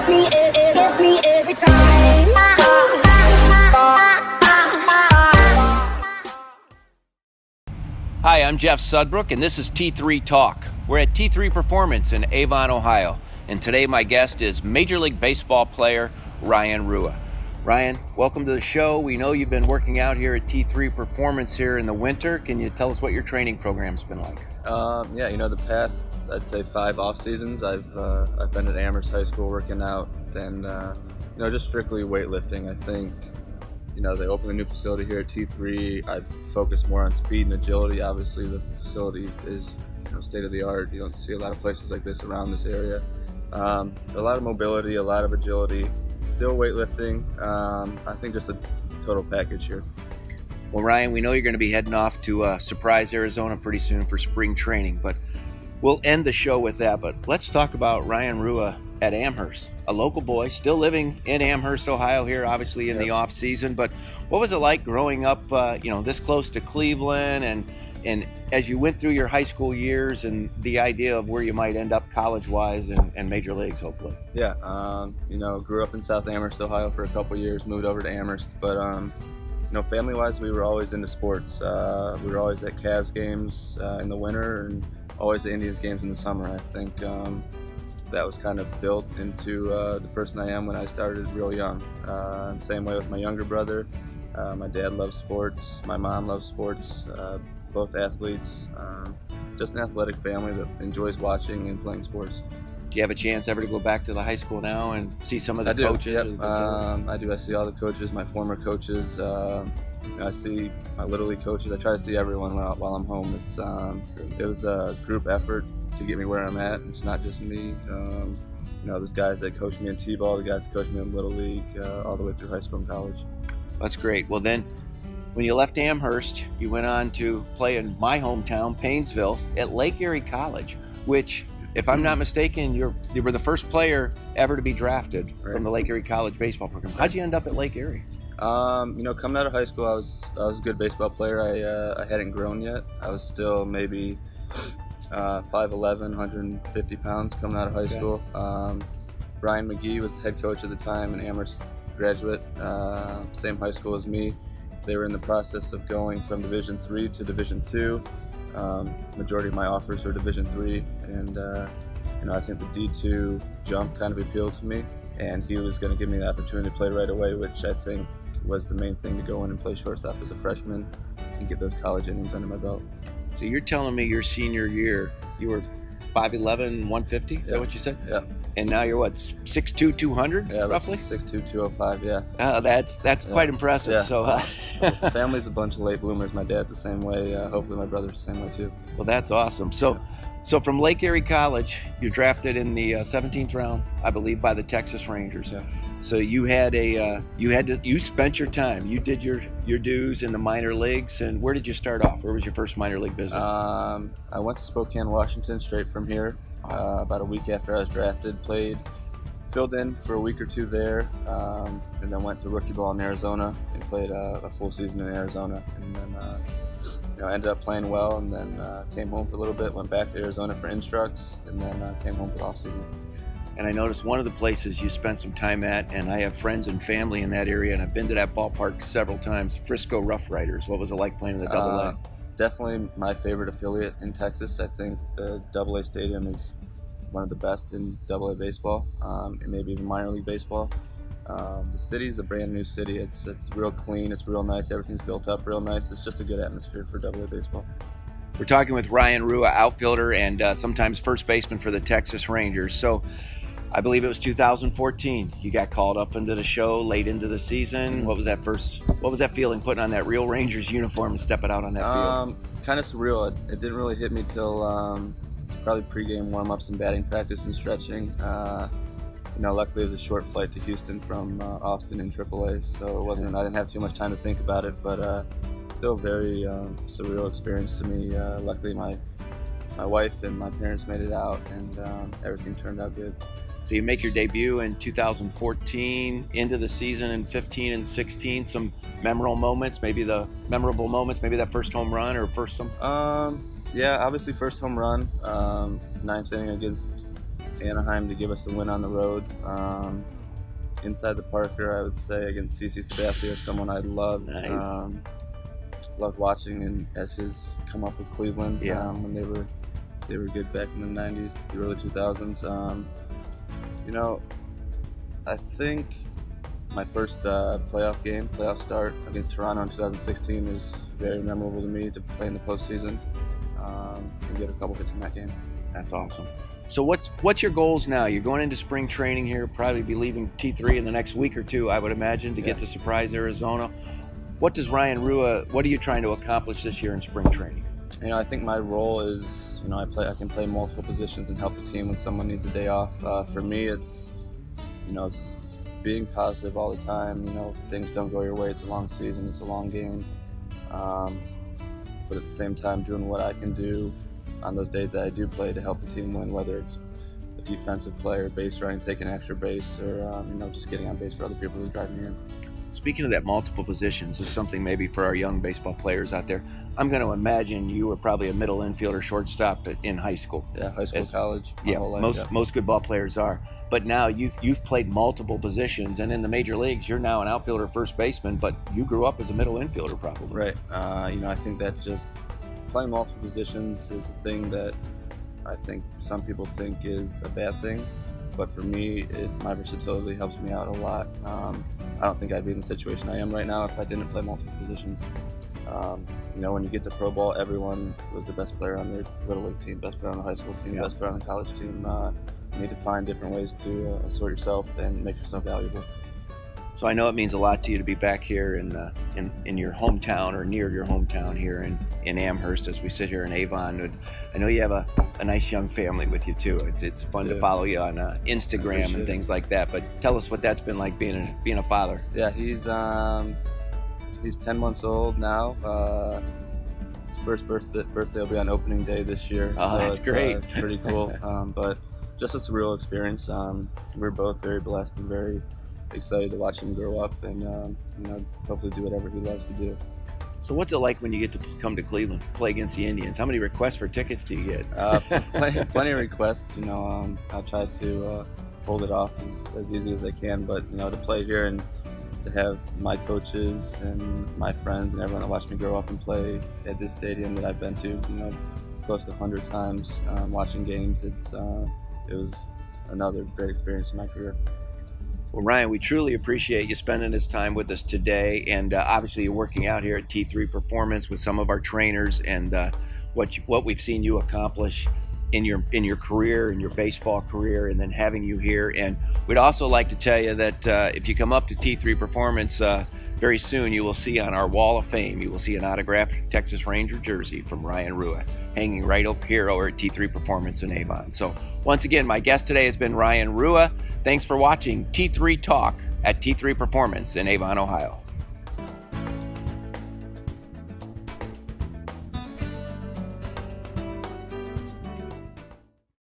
gives me every time. Hi, I'm Jeff Sudbrook, and this is T3 Talk. We're at T3 Performance in Avon, Ohio, and today my guest is Major League Baseball player Ryan Rua. Ryan, welcome to the show. We know you've been working out here at T3 Performance here in the winter. Can you tell us what your training program's been like? The past, I'd say 5 off seasons, I've been at Amherst High School working out and just strictly weightlifting. I think they opened a new facility here at T3. I focus more on speed and agility. Obviously, the facility is state of the art. You don't see a lot of places like this around this area. A lot of mobility, a lot of agility, still weightlifting. I think just a total package here. Well, Ryan, we know you're going to be heading off to Surprise, Arizona pretty soon for spring training, but we'll end the show with that. But let's talk about Ryan Rua at Amherst, a local boy, still living in Amherst, Ohio here, obviously in the off season. But what was it like growing up, this close to Cleveland, and as you went through your high school years and the idea of where you might end up college-wise and major leagues, hopefully? Yeah, grew up in South Amherst, Ohio for a couple years, moved over to Amherst, but family-wise, we were always into sports. We were always at Cavs games in the winter and always at Indians games in the summer. I think that was kind of built into the person I am when I started real young. And same way with my younger brother. My dad loves sports. My mom loves sports. Both athletes. Just an athletic family that enjoys watching and playing sports. Do you have a chance ever to go back to the high school now and see some of the coaches? Yep. Or the facility? I do. I see all the coaches, my former coaches. I see my Little League coaches. I try to see everyone while I'm home. It was a group effort to get me where I'm at. It's not just me. There's guys that coached me in T-ball, the guys that coached me in Little League, all the way through high school and college. That's great. Well, then, when you left Amherst, you went on to play in my hometown, Painesville, at Lake Erie College, which, if I'm not mistaken, you were the first player ever to be drafted from the Lake Erie College baseball program. How'd you end up at Lake Erie? Coming out of high school, I was a good baseball player. I hadn't grown yet. I was still maybe 5'11", 150 pounds coming out of high school. Brian McGee was the head coach at the time, an Amherst graduate, same high school as me. They were in the process of going from Division III to Division II. Majority of my offers were Division III, and I think the D2 jump kind of appealed to me, and he was going to give me the opportunity to play right away, which I think was the main thing, to go in and play shortstop as a freshman and get those college innings under my belt. So you're telling me your senior year, you were 5'11", 150? Is that what you said? Yeah. And now you're what, 6'2", 200, roughly? 6'2", 205, yeah. That's quite impressive. Yeah. So, family's a bunch of late bloomers. My dad's the same way. Hopefully my brother's the same way too. Well, that's awesome. So from Lake Erie College, you're drafted in the 17th round, I believe, by the Texas Rangers. Yeah. So you spent your time. You did your dues in the minor leagues. And where did you start off? Where was your first minor league visit? I went to Spokane, Washington, straight from here. About a week after I was drafted, filled in for a week or two there, and then went to rookie ball in Arizona and played a full season in Arizona, and then ended up playing well, and then came home for a little bit, went back to Arizona for instructs, and then came home for the off season. And I noticed one of the places you spent some time at, and I have friends and family in that area, and I've been to that ballpark several times, Frisco Rough Riders. What was it like playing in the Double-A? Definitely my favorite affiliate in Texas. I think the Double-A stadium is one of the best in Double-A baseball, and maybe even minor league baseball. The city's a brand new city. It's real clean. It's real nice. Everything's built up real nice. It's just a good atmosphere for Double-A baseball. We're talking with Ryan Rua, outfielder and sometimes first baseman for the Texas Rangers. So I believe it was 2014. You got called up into the show late into the season. What was that feeling, putting on that real Rangers uniform and stepping out on that field? Kind of surreal. It didn't really hit me till probably pregame warm-ups and batting practice and stretching. Luckily it was a short flight to Houston from Austin in AAA, so it wasn't. I didn't have too much time to think about it, but still very surreal experience to me. Luckily my wife and my parents made it out, and everything turned out good. So you make your debut in 2014, into the season in 15 and 16. Some memorable moments, maybe that first home run or first something. Yeah, obviously first home run, ninth inning against Anaheim to give us the win on the road. Inside the Parker, I would say against CC Sabathia, someone I loved. Nice. Loved watching and as his come up with Cleveland when they were good back in the 90s, the early 2000s. I think my first playoff start against Toronto in 2016 is very memorable to me, to play in the postseason and get a couple hits in that game. That's awesome. So what's your goals now? You're going into spring training here, probably be leaving T3 in the next week or two, I would imagine, to get to Surprise, Arizona. What does Ryan Rua, what are you trying to accomplish this year in spring training? I think my role is, I can play multiple positions and help the team when someone needs a day off. For me, it's being positive all the time. Things don't go your way. It's a long season. It's a long game. But at the same time, doing what I can do on those days that I do play to help the team win, whether it's a defensive play or base running, taking extra base, or just getting on base for other people to drive me in. Speaking of that, multiple positions is something maybe for our young baseball players out there. I'm going to imagine you were probably a middle infielder, shortstop in high school. Yeah, high school, college. Most good ball players are. But now you've played multiple positions, and in the major leagues, you're now an outfielder, first baseman. But you grew up as a middle infielder, probably. Right. I think that just playing multiple positions is a thing that I think some people think is a bad thing. But for me, my versatility helps me out a lot. I don't think I'd be in the situation I am right now if I didn't play multiple positions. When you get to pro ball, everyone was the best player on their little league team, best player on the high school team, best player on the college team. You need to find different ways to assort yourself and make yourself valuable. So I know it means a lot to you to be back here in your hometown, or near your hometown here in Amherst, as we sit here in Avon. I know you have a nice young family with you too. It's fun to follow you on Instagram and things like that. But tell us what that's been like being a father. Yeah, he's 10 months old now. His first birthday will be on opening day this year. Oh, so that's great. It's pretty cool. But just a surreal experience. We're both very blessed and very excited to watch him grow up and hopefully do whatever he loves to do. So what's it like when you get to come to Cleveland, play against the Indians? How many requests for tickets do you get? Plenty of requests. I'll try to hold it off as easy as I can, but to play here and to have my coaches and my friends and everyone that watched me grow up and play at this stadium that I've been to close to 100 times watching games, it was another great experience in my career. Well, Ryan, we truly appreciate you spending this time with us today, and obviously you're working out here at T3 Performance with some of our trainers, and what we've seen you accomplish in your career, in your baseball career, and then having you here. And we'd also like to tell you that if you come up to T3 Performance very soon, you will see on our wall of fame, you will see an autographed Texas Ranger jersey from Ryan Rua hanging right up here over at T3 Performance in Avon. So once again, my guest today has been Ryan Rua. Thanks for watching T3 Talk at T3 Performance in Avon, Ohio.